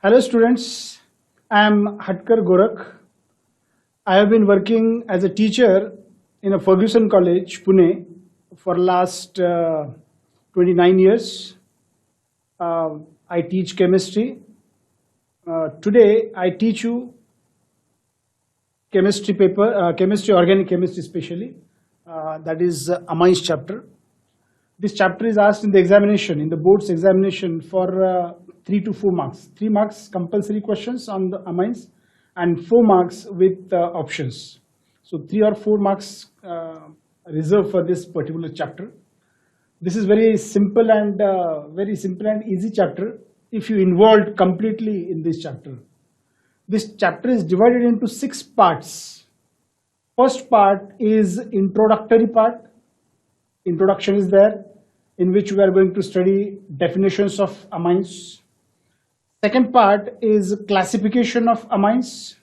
Hello students, I am Hatkar Gorakh. I have been working as a teacher in a Ferguson College, Pune for last 29 years. I teach chemistry. Today I teach you chemistry paper, chemistry, organic chemistry especially, that is amines chapter. This chapter is asked in the examination, in the board's examination for 3 to 4 marks. 3 marks compulsory questions on the amines and 4 marks with options. So 3 or 4 marks reserved for this particular chapter. This is very simple and easy chapter if you involved completely in this chapter. This chapter is divided into 6 parts. First part is introductory part. Introduction is there, in which we are going to study definitions of amines. Second part is classification of amines.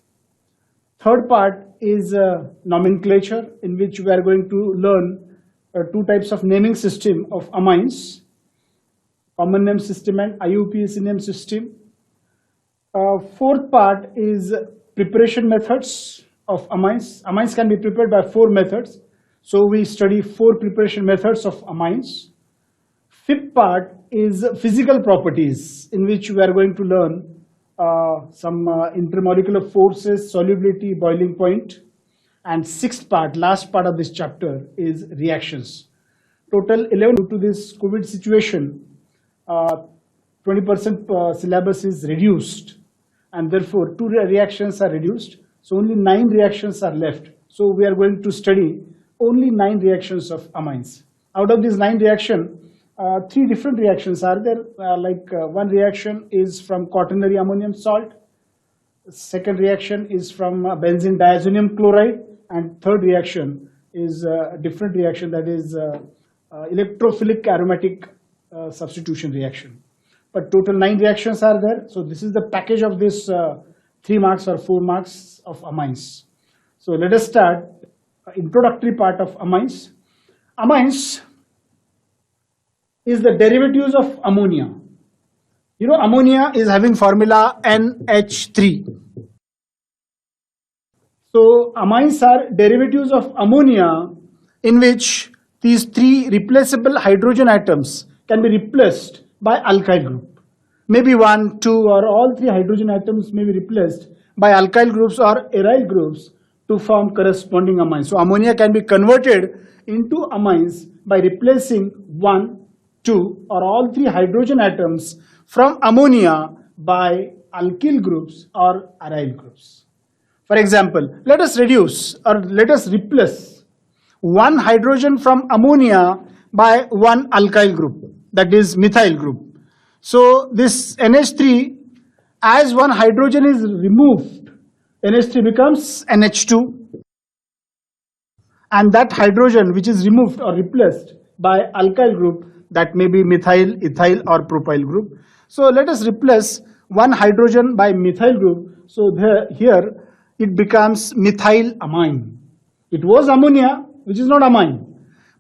Third part is nomenclature, in which we are going to learn 2 types of naming system of amines, common name system and IUPAC name system. Fourth part is preparation methods of amines. Amines can be prepared by 4 methods. So we study 4 preparation methods of amines. Fifth part is physical properties, in which we are going to learn some intermolecular forces, solubility, boiling point. And sixth part, last part of this chapter, is reactions. Total 11. Due to this COVID situation, 20% syllabus is reduced, and therefore 2 reactions are reduced. So only 9 reactions are left. So we are going to study only 9 reactions of amines. Out of these 9 reactions, 3 different reactions are there. One reaction is from quaternary ammonium salt. Second reaction is from benzene diazonium chloride, and third reaction is a different reaction, that is electrophilic aromatic substitution reaction. But total 9 reactions are there. So this is the package of this 3 marks or 4 marks of amines. So let us start introductory part of amines. Amines is the derivatives of ammonia. You know, ammonia is having formula NH3. So amines are derivatives of ammonia, in which these 3 replaceable hydrogen atoms can be replaced by alkyl group. Maybe 1, 2 or all 3 hydrogen atoms may be replaced by alkyl groups or aryl groups to form corresponding amines. So ammonia can be converted into amines by replacing 1, 2 or all 3 hydrogen atoms from ammonia by alkyl groups or aryl groups. For example, let us reduce or let us replace 1 hydrogen from ammonia by 1 alkyl group, that is methyl group. So this NH3, as 1 hydrogen is removed, NH3 becomes NH2, and that hydrogen which is removed or replaced by alkyl group, that may be methyl, ethyl or propyl group. So let us replace 1 hydrogen by methyl group. So here it becomes methyl amine. It was ammonia, which is not amine.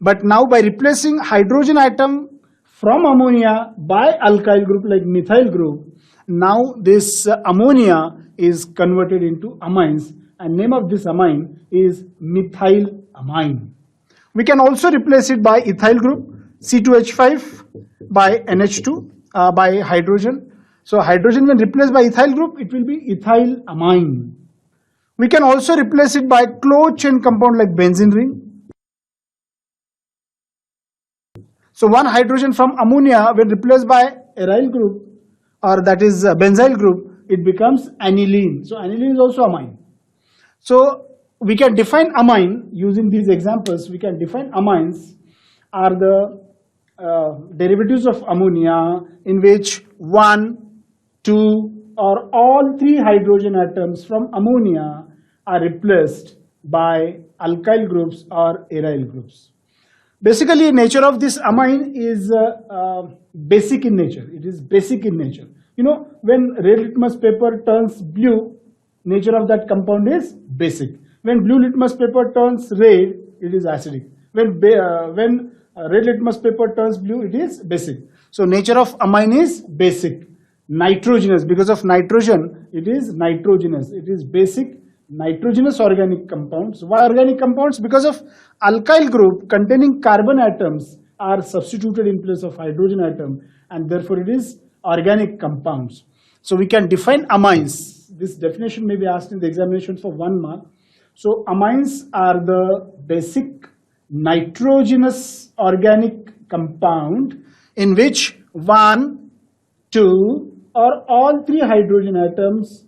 But now by replacing hydrogen atom from ammonia by alkyl group like methyl group, now this ammonia is converted into amines, and name of this amine is methyl amine. We can also replace it by ethyl group, C2H5 by NH2 by hydrogen. So hydrogen when replaced by ethyl group, it will be ethyl amine. We can also replace it by closed chain compound like benzene ring. So 1 hydrogen from ammonia when replaced by aryl group, or that is benzyl group, it becomes aniline. So aniline is also amine. So we can define amine using these examples. We can define amines are the derivatives of ammonia in which 1, 2 or all 3 hydrogen atoms from ammonia are replaced by alkyl groups or aryl groups. Basically, nature of this amine is basic in nature. It is basic in nature. You know, when red litmus paper turns blue, nature of that compound is basic. When blue litmus paper turns red, it is acidic. When red litmus paper turns blue, it is basic. So nature of amine is basic. nitrogenous. Because of nitrogen, it is nitrogenous. It is basic nitrogenous organic compounds. Why organic compounds? Because of alkyl group containing carbon atoms are substituted in place of hydrogen atom, and therefore it is organic compounds. So we can define amines. This definition may be asked in the examination for 1 mark. So amines are the basic nitrogenous organic compound in which 1, 2 or all 3 hydrogen atoms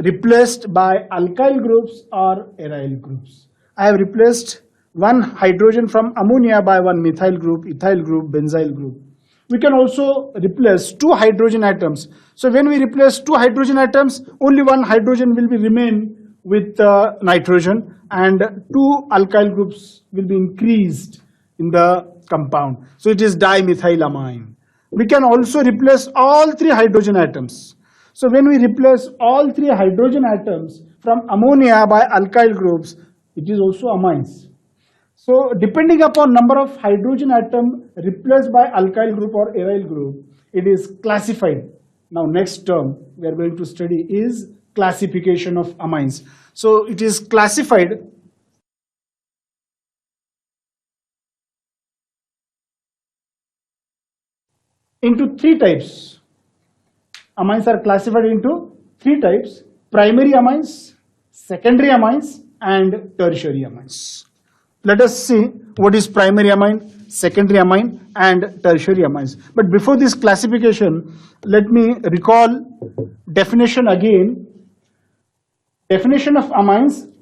replaced by alkyl groups or aryl groups. I have replaced 1 hydrogen from ammonia by 1 methyl group, ethyl group, benzyl group. We can also replace 2 hydrogen atoms. So when we replace 2 hydrogen atoms, only 1 hydrogen will be remain with nitrogen, and 2 alkyl groups will be increased in the compound. So it is dimethylamine. We can also replace all 3 hydrogen atoms. So when we replace all 3 hydrogen atoms from ammonia by alkyl groups, it is also amines. So depending upon number of hydrogen atom replaced by alkyl group or aryl group, it is classified. Now next term we are going to study is classification of amines. So it is classified into 3 types. Amines are classified into 3 types: primary amines, secondary amines, and tertiary amines. Let us see what is primary amine, secondary amine, and tertiary amines. But before this classification, let me recall definition again. Definition of amines.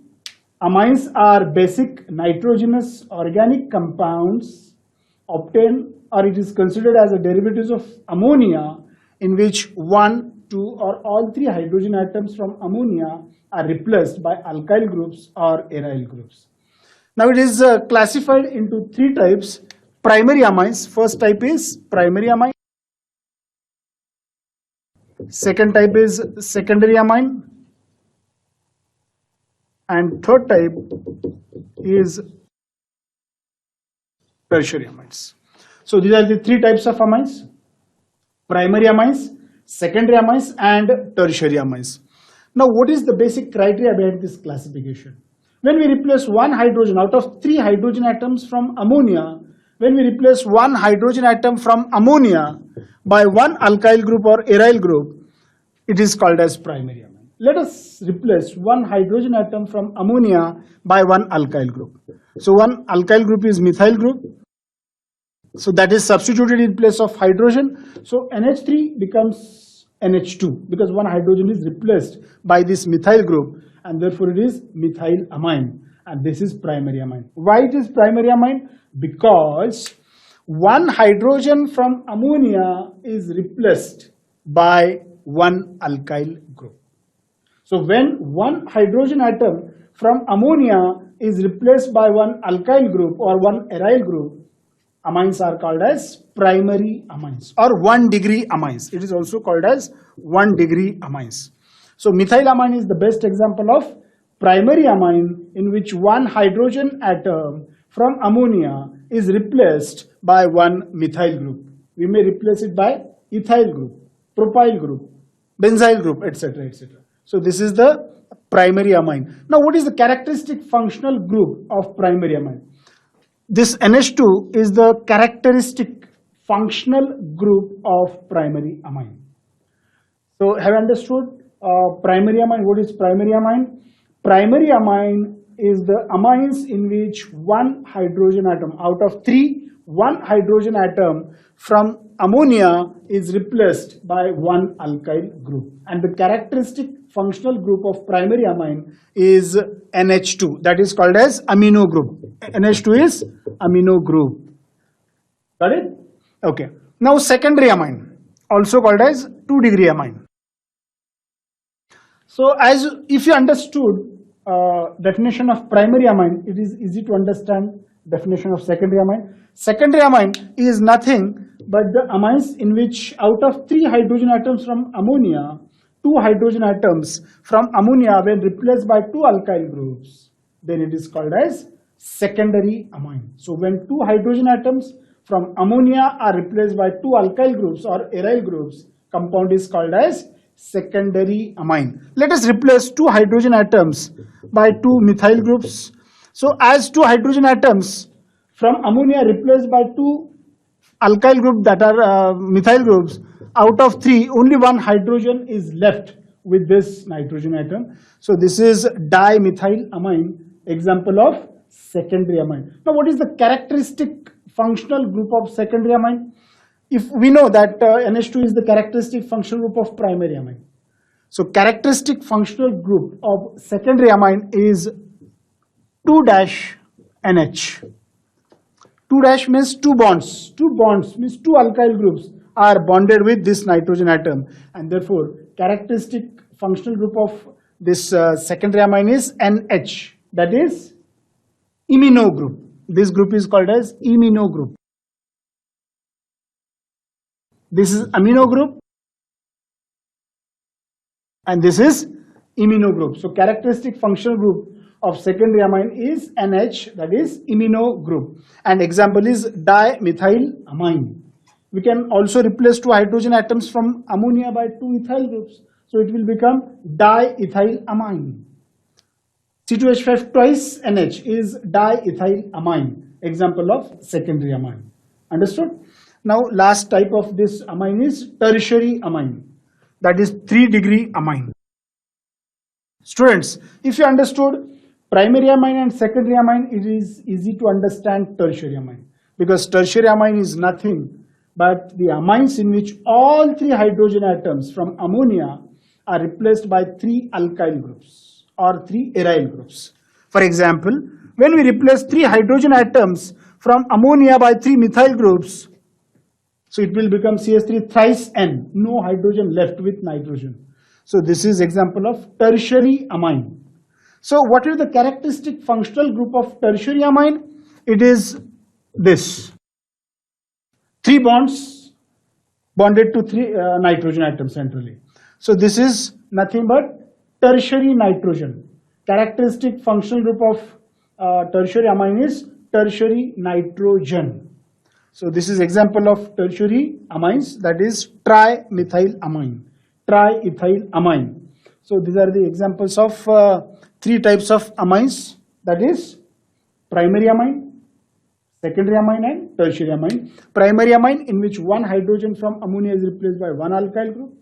Amines are basic nitrogenous organic compounds obtained, or it is considered as a derivatives of ammonia, in which 1, 2 or all 3 hydrogen atoms from ammonia are replaced by alkyl groups or aryl groups. Now it is classified into 3 types. Primary amines. First type is primary amine. Second type is secondary amine. And third type is tertiary amines. So these are the 3 types of amines: primary amines, secondary amines, and tertiary amines. Now what is the basic criteria behind this classification? When we replace 1 hydrogen out of 3 hydrogen atoms from ammonia, when we replace 1 hydrogen atom from ammonia by 1 alkyl group or aryl group, it is called as primary amine. Let us replace 1 hydrogen atom from ammonia by 1 alkyl group. So 1 alkyl group is methyl group. So that is substituted in place of hydrogen. So NH3 becomes NH2 because 1 hydrogen is replaced by this methyl group, and therefore it is methylamine, and this is primary amine. Why it is primary amine? Because 1 hydrogen from ammonia is replaced by 1 alkyl group. So when 1 hydrogen atom from ammonia is replaced by 1 alkyl group or 1 aryl group, amines are called as primary amines or 1-degree amines. It is also called as 1-degree amines. So methylamine is the best example of primary amine in which 1 hydrogen atom from ammonia is replaced by 1 methyl group. We may replace it by ethyl group, propyl group, benzyl group, etc., etc. So this is the primary amine. Now what is the characteristic functional group of primary amine? This NH2 is the characteristic functional group of primary amine. So have you understood primary amine? What is primary amine? Primary amine is the amines in which 1 hydrogen atom out of 3, 1 hydrogen atom from ammonia is replaced by 1 alkyl group, and the characteristic functional group of primary amine is NH2, that is called as amino group. NH2 is amino group. Got it? Okay. Now secondary amine, also called as 2-degree amine. So as if you understood definition of primary amine, it is easy to understand definition of secondary amine. Secondary amine is nothing but the amines in which out of 3 hydrogen atoms from ammonia, 2 hydrogen atoms from ammonia when replaced by 2 alkyl groups, then it is called as secondary amine. So when 2 hydrogen atoms from ammonia are replaced by 2 alkyl groups or aryl groups, compound is called as secondary amine. Let us replace two hydrogen atoms by two methyl groups. So as two hydrogen atoms from ammonia replaced by two alkyl group that are methyl groups, out of three, only one hydrogen is left with this nitrogen atom. So this is dimethylamine, example of secondary amine. Now what is the characteristic functional group of secondary amine? If we know that NH2 is the characteristic functional group of primary amine. So characteristic functional group of secondary amine is 2-NH. 2- means two bonds. Two bonds means two alkyl groups are bonded with this nitrogen atom, and therefore characteristic functional group of this secondary amine is NH, that is imino group. This group is called as imino group. This is amino group and this is imino group. So characteristic functional group of secondary amine is NH, that is imino group, and example is dimethylamine. We can also replace two hydrogen atoms from ammonia by two ethyl groups. So it will become diethylamine. C2H5 twice NH is diethylamine, example of secondary amine. Understood? Now last type of this amine is tertiary amine, that is 3-degree amine. Students, if you understood primary amine and secondary amine, it is easy to understand tertiary amine, because tertiary amine is nothing but the amines in which all three hydrogen atoms from ammonia are replaced by three alkyl groups or three aryl groups. For example, when we replace three hydrogen atoms from ammonia by three methyl groups, so it will become CH3 thrice N, no hydrogen left with nitrogen. So this is example of tertiary amine. So what is the characteristic functional group of tertiary amine? It is this. Three bonds bonded to three nitrogen atoms centrally. So this is nothing but tertiary nitrogen. Characteristic functional group of tertiary amine is tertiary nitrogen. So this is example of tertiary amines, that is trimethylamine, triethylamine. So these are the examples of three types of amines, that is primary amine, secondary amine and tertiary amine. Primary amine in which one hydrogen from ammonia is replaced by one alkyl group.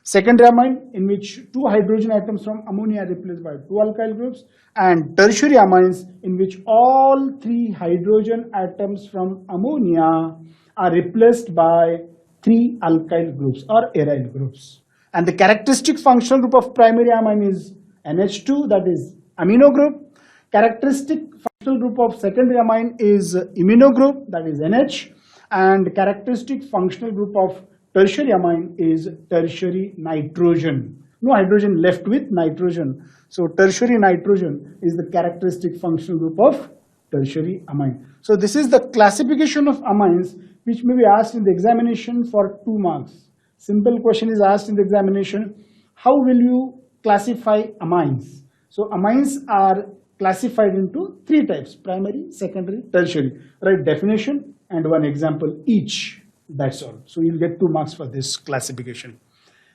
Secondary amine in which two hydrogen atoms from ammonia are replaced by two alkyl groups. And tertiary amines in which all three hydrogen atoms from ammonia are replaced by three alkyl groups or aryl groups. And the characteristic functional group of primary amine is NH2, that is amino group. Characteristic functional group of secondary amine is imino group, that is NH, and characteristic functional group of tertiary amine is tertiary nitrogen. No hydrogen left with nitrogen. So tertiary nitrogen is the characteristic functional group of tertiary amine. So this is the classification of amines which may be asked in the examination for 2 marks. Simple question is asked in the examination, how will you classify amines? So amines are classified into 3 types, primary, secondary, tertiary. Write definition and one example each, that's all. So you'll get 2 marks for this classification.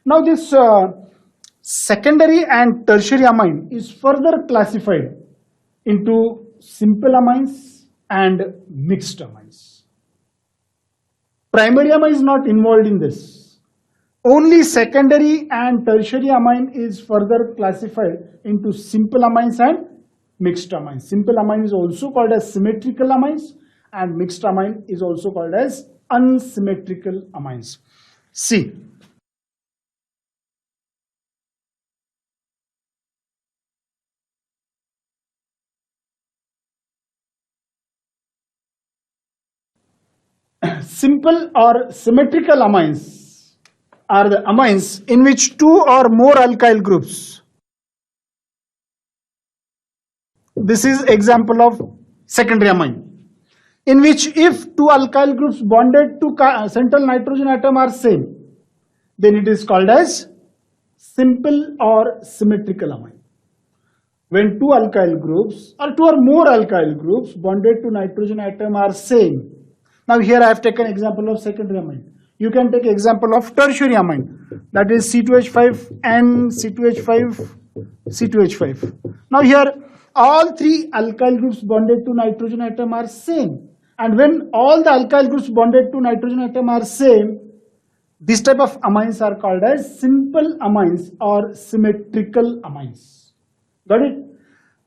Now this secondary and tertiary amine is further classified into simple amines and mixed amines. Primary amine is not involved in this. Only secondary and tertiary amine is further classified into simple amines and mixed amines. Simple amine is also called as symmetrical amines and mixed amine is also called as unsymmetrical amines. See. Simple or symmetrical amines are the amines in which 2 or more alkyl groups. This is example of secondary amine, in which if 2 alkyl groups bonded to central nitrogen atom are same, then it is called as simple or symmetrical amine. When 2 alkyl groups or 2 or more alkyl groups bonded to nitrogen atom are same. Now here I have taken example of secondary amine. You can take example of tertiary amine, that is C2H5 and C2H5, C2H5. Now here, all three alkyl groups bonded to nitrogen atom are same. And when all the alkyl groups bonded to nitrogen atom are same, this type of amines are called as simple amines or symmetrical amines. Got it?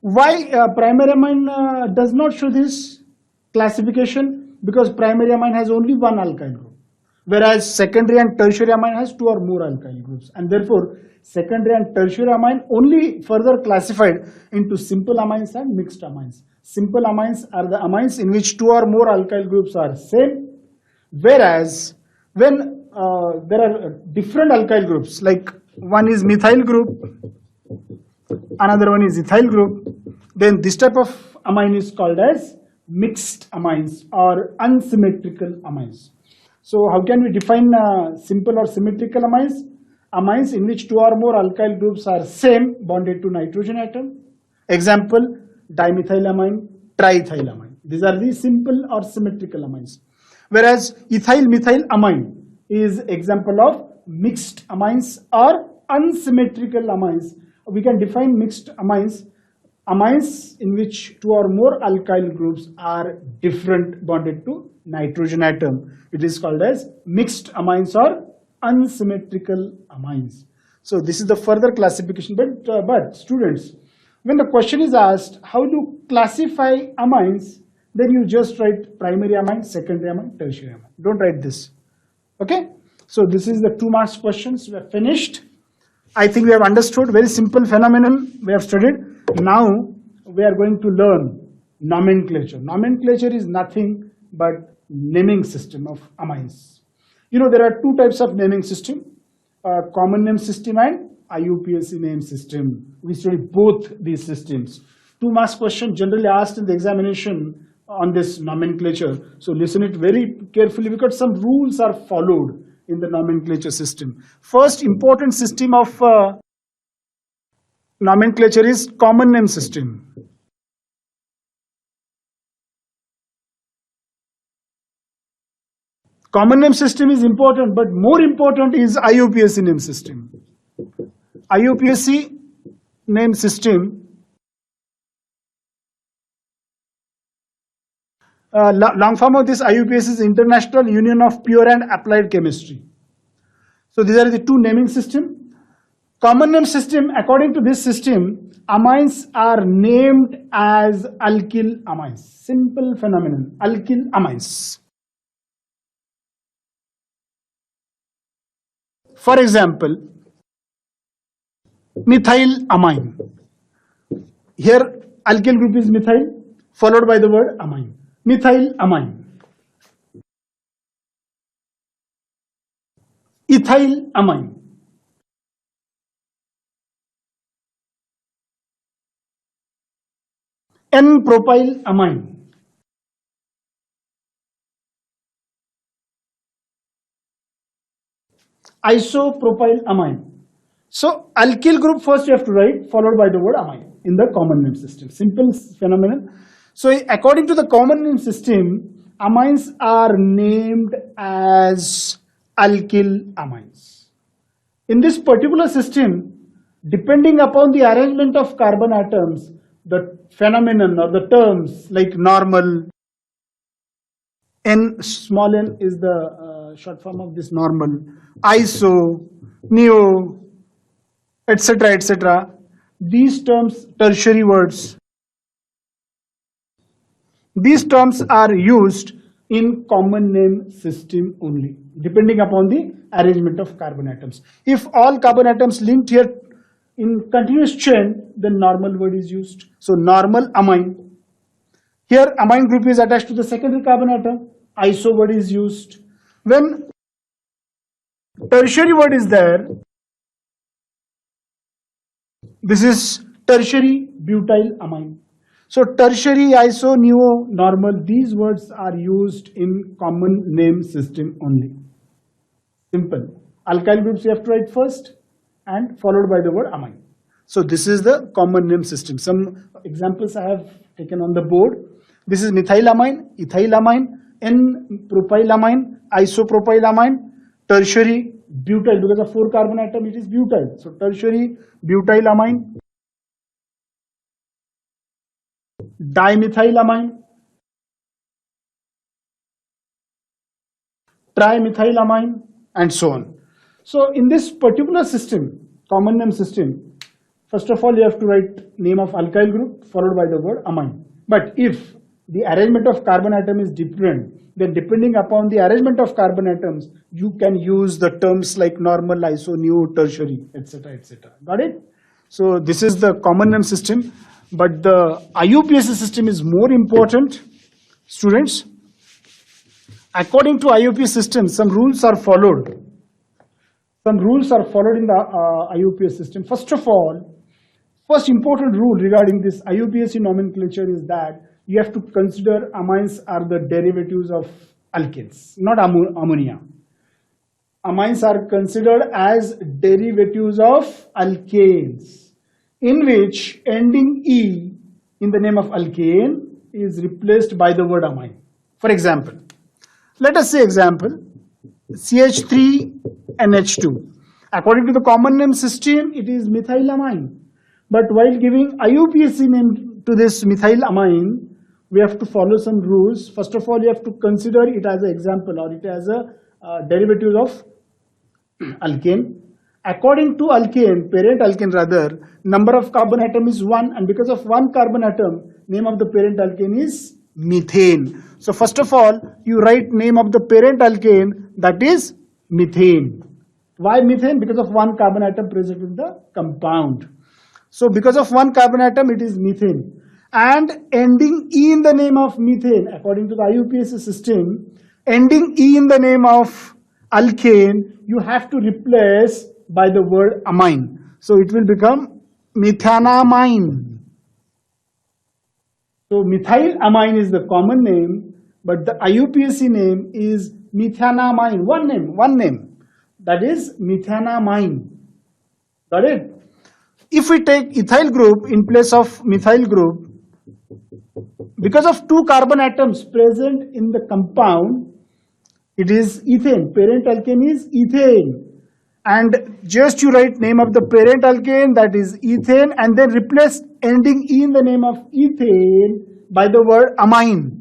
Why primary amine does not show this classification? Because primary amine has only one alkyl group, whereas secondary and tertiary amine has two or more alkyl groups, and therefore secondary and tertiary amine only further classified into simple amines and mixed amines. Simple amines are the amines in which two or more alkyl groups are same, whereas when there are different alkyl groups, like one is methyl group, another one is ethyl group, then this type of amine is called as mixed amines or unsymmetrical amines. So how can we define simple or symmetrical amines? Amines in which two or more alkyl groups are same, bonded to nitrogen atom. Example, dimethylamine, triethylamine. These are the simple or symmetrical amines. Whereas ethyl-methyl amine is example of mixed amines or unsymmetrical amines. We can define mixed amines, amines in which two or more alkyl groups are different, bonded to nitrogen atom. It is called as mixed amines or unsymmetrical amines. So this is the further classification. But students, when the question is asked how to classify amines, then you just write primary amine, secondary amine, tertiary amine. Don't write this. Okay? So this is the 2 marks questions. We have finished. I think we have understood very simple phenomenon we have studied. Now we are going to learn nomenclature. Nomenclature is nothing but naming system of amines. You know, there are two types of naming system, common name system and IUPAC name system. We study both these systems. 2 marks question generally asked in the examination on this nomenclature. So listen it very carefully because some rules are followed in the nomenclature system. First important system of nomenclature is common name system. Common name system is important, but more important is IUPAC name system. IUPAC name system, long form of this IUPAC is International Union of Pure and Applied Chemistry. So these are the two naming system. Common name system, according to this system, amines are named as alkyl amines. Simple phenomenon, alkyl amines. For example, methyl amine. Here alkyl group is methyl followed by the word amine. Methyl amine. Ethyl amine. N-propyl amine. Isopropyl amine. So alkyl group first you have to write followed by the word amine in the common name system. Simple phenomenon. So according to the common name system, amines are named as alkyl amines. In this particular system, depending upon the arrangement of carbon atoms, the phenomenon or the terms like normal, N, small n is the short form of this normal, iso, neo, etc., etc. These terms, tertiary words, these terms are used in common name system only, depending upon the arrangement of carbon atoms. If all carbon atoms linked here in continuous chain, then normal word is used. So normal amine. Here amine group is attached to the secondary carbon atom, iso word is used. When tertiary word is there, this is tertiary butyl amine. So tertiary, iso, neo, normal, these words are used in common name system only. Simple. Alkyl groups you have to write first and followed by the word amine. So this is the common name system. Some examples I have taken on the board. This is methylamine, ethylamine, N-propylamine, isopropylamine. tertiary butyl, because of 4 carbon atom it is butyl. So tertiary butylamine, dimethylamine, trimethylamine, and so on. So in this particular system, common name system, first of all you have to write name of alkyl group followed by the word amine. But if the arrangement of carbon atom is different, then depending upon the arrangement of carbon atoms, you can use the terms like normal, iso, nu, tertiary, etc., etc. Got it? So this is the common name system, but the IUPAC system is more important, students. According to IUPAC system, some rules are followed. Some rules are followed in the IUPAC system. First of all, first important rule regarding this IUPAC nomenclature is that you have to consider amines are the derivatives of alkanes, not ammonia. Amines are considered as derivatives of alkanes, in which ending E in the name of alkane is replaced by the word amine. For example, let us say example, CH3NH2. According to the common name system, it is methylamine. But while giving IUPAC name to this methylamine, we have to follow some rules. First of all, you have to consider it as an example or it as a derivative of alkane. According to alkane, parent alkane rather, number of carbon atom is 1, and because of 1 carbon atom, name of the parent alkane is methane. So first of all, you write name of the parent alkane, that is methane. Why methane? Because of 1 carbon atom present in the compound. So because of 1 carbon atom, it is methane. And ending E in the name of methane, according to the IUPAC system, ending E in the name of alkane, you have to replace by the word amine. So it will become methanamine. So methylamine is the common name, but the IUPAC name is methanamine. One name. That is methanamine. Got it? If we take ethyl group in place of methyl group, because of 2 carbon atoms present in the compound, it is ethane. Parent alkane is ethane. And just you write name of the parent alkane, that is ethane, and then replace ending E in the name of ethane by the word amine.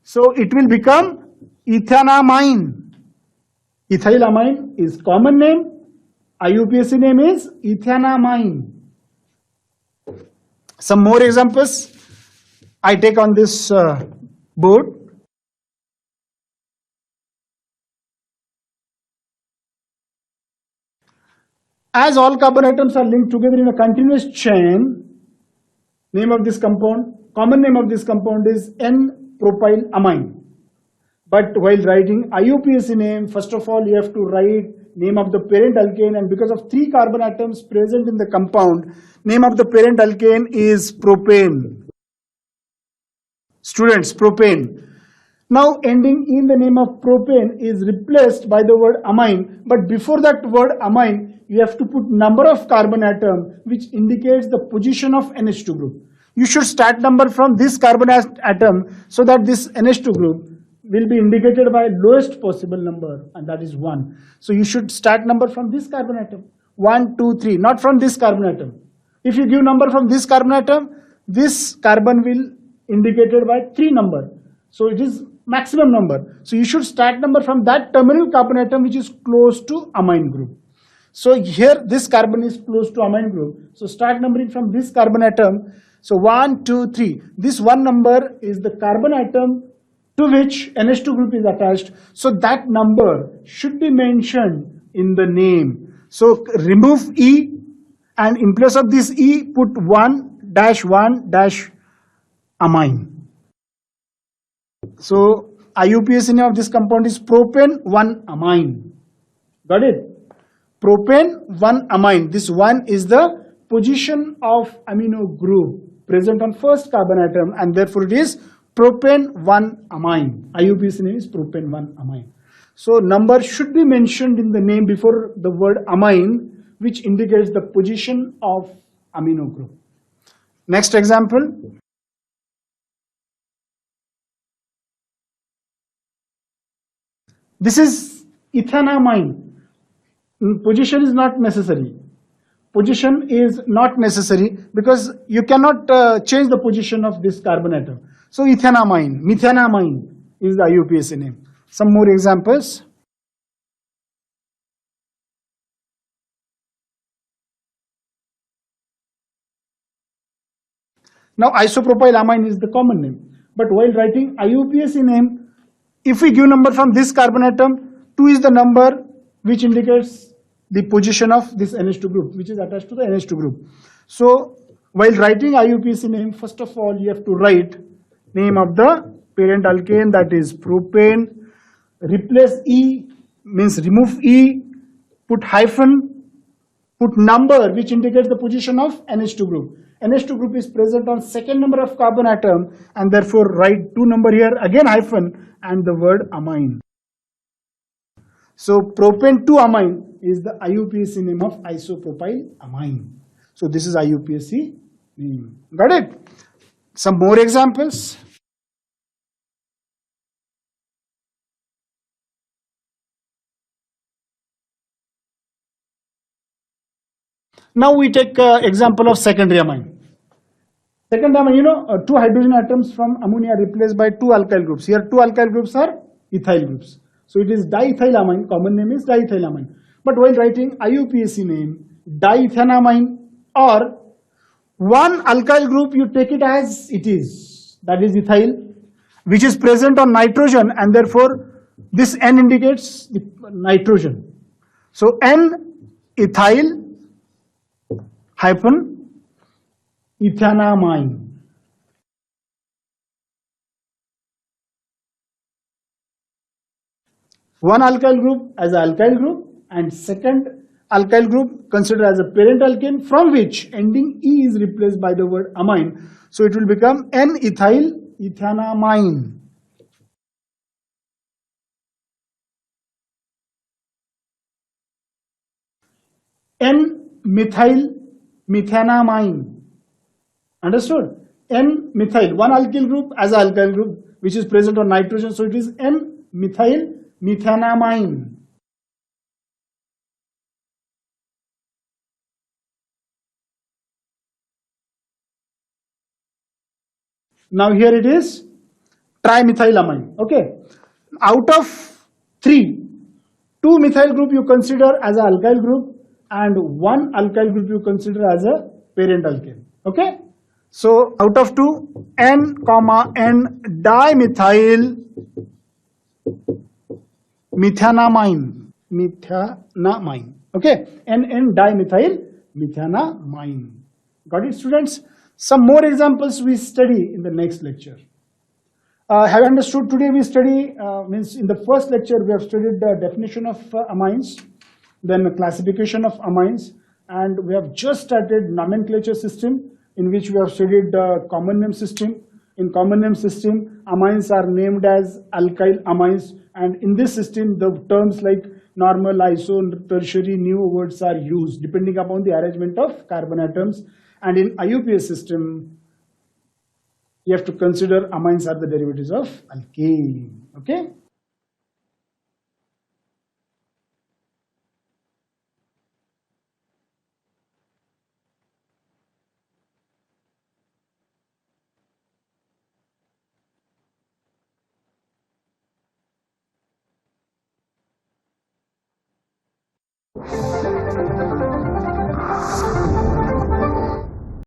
So it will become ethanamine. Ethylamine is common name. IUPAC name is ethanamine. Some more examples I take on this board. As all carbon atoms are linked together in a continuous chain, name of this compound, common name of this compound is N-propylamine. But while writing IUPAC name, first of all you have to write name of the parent alkane, and because of 3 carbon atoms present in the compound, name of the parent alkane is propane. Students, propane. Now ending in the name of propane is replaced by the word amine, but before that word amine, you have to put number of carbon atom which indicates the position of NH2 group. You should start number from this carbon atom so that this NH2 group will be indicated by lowest possible number, and that is 1. So you should start number from this carbon atom. 1, 2, 3, not from this carbon atom. If you give number from this carbon atom, this carbon will indicated by 3 number. So it is maximum number. So you should start number from that terminal carbon atom which is close to amine group. So here this carbon is close to amine group. So start numbering from this carbon atom. So 1, 2, 3. This 1 number is the carbon atom to which NH2 group is attached. So that number should be mentioned in the name. So remove E, and in place of this E put 1-1-amine. So IUPAC name of this compound is propane 1-amine. Got it? Propane 1-amine. This 1 is the position of amino group present on first carbon atom, and therefore it is propane 1-amine. IUPAC name is propane 1-amine. So number should be mentioned in the name before the word amine, which indicates the position of amino group. Next example. This is ethanamine. Position is not necessary. Position is not necessary because you cannot change the position of this carbon atom. So ethanamine, methanamine is the IUPAC name. Some more examples. Now isopropylamine is the common name. But while writing IUPAC name, if we give number from this carbon atom, 2 is the number which indicates the position of this NH2 group, which is attached to the NH2 group. So while writing IUPAC name, first of all you have to write name of the parent alkane, that is propane. Replace E, means remove E, put hyphen, put number which indicates the position of NH2 group. NH2 group is present on second number of carbon atom, and therefore write 2 number here, again hyphen, and the word amine. So propane 2 amine is the IUPAC name of isopropylamine. So this is IUPAC name. Got it? Some more examples. Now we take example of secondary amine. Secondary amine, 2 hydrogen atoms from ammonia are replaced by 2 alkyl groups. Here 2 alkyl groups are ethyl groups. So it is diethylamine, common name is diethylamine. But while writing IUPAC name, diethanamine, or one alkyl group you take it as it is, that is ethyl, which is present on nitrogen, and therefore this N indicates the nitrogen. So N-ethyl hyphen ethanamine. One alkyl group as an alkyl group, and second alkyl group considered as a parent alkane, from which ending E is replaced by the word amine. So it will become N-ethyl ethanamine. N-methyl methanamine. Understood? N-methyl, one alkyl group as an alkyl group which is present on nitrogen, so it is N-methyl methanamine. Now here it is trimethylamine. Okay. Out of 3, 2 methyl group you consider as an alkyl group, and 1 alkyl group you consider as a parent alkane. Okay. So out of 2, N, N dimethyl methanamine. Methanamine. Okay. N dimethyl methanamine. Got it, students? Some more examples we study in the next lecture. Have you understood? Today we study, means in the first lecture we have studied the definition of amines, then the classification of amines, and we have just started nomenclature system, in which we have studied the common name system. In common name system, amines are named as alkyl amines, and in this system the terms like normal, iso, tertiary, new words are used depending upon the arrangement of carbon atoms. And in IUPAC system, you have to consider amines are the derivatives of alkane. Okay.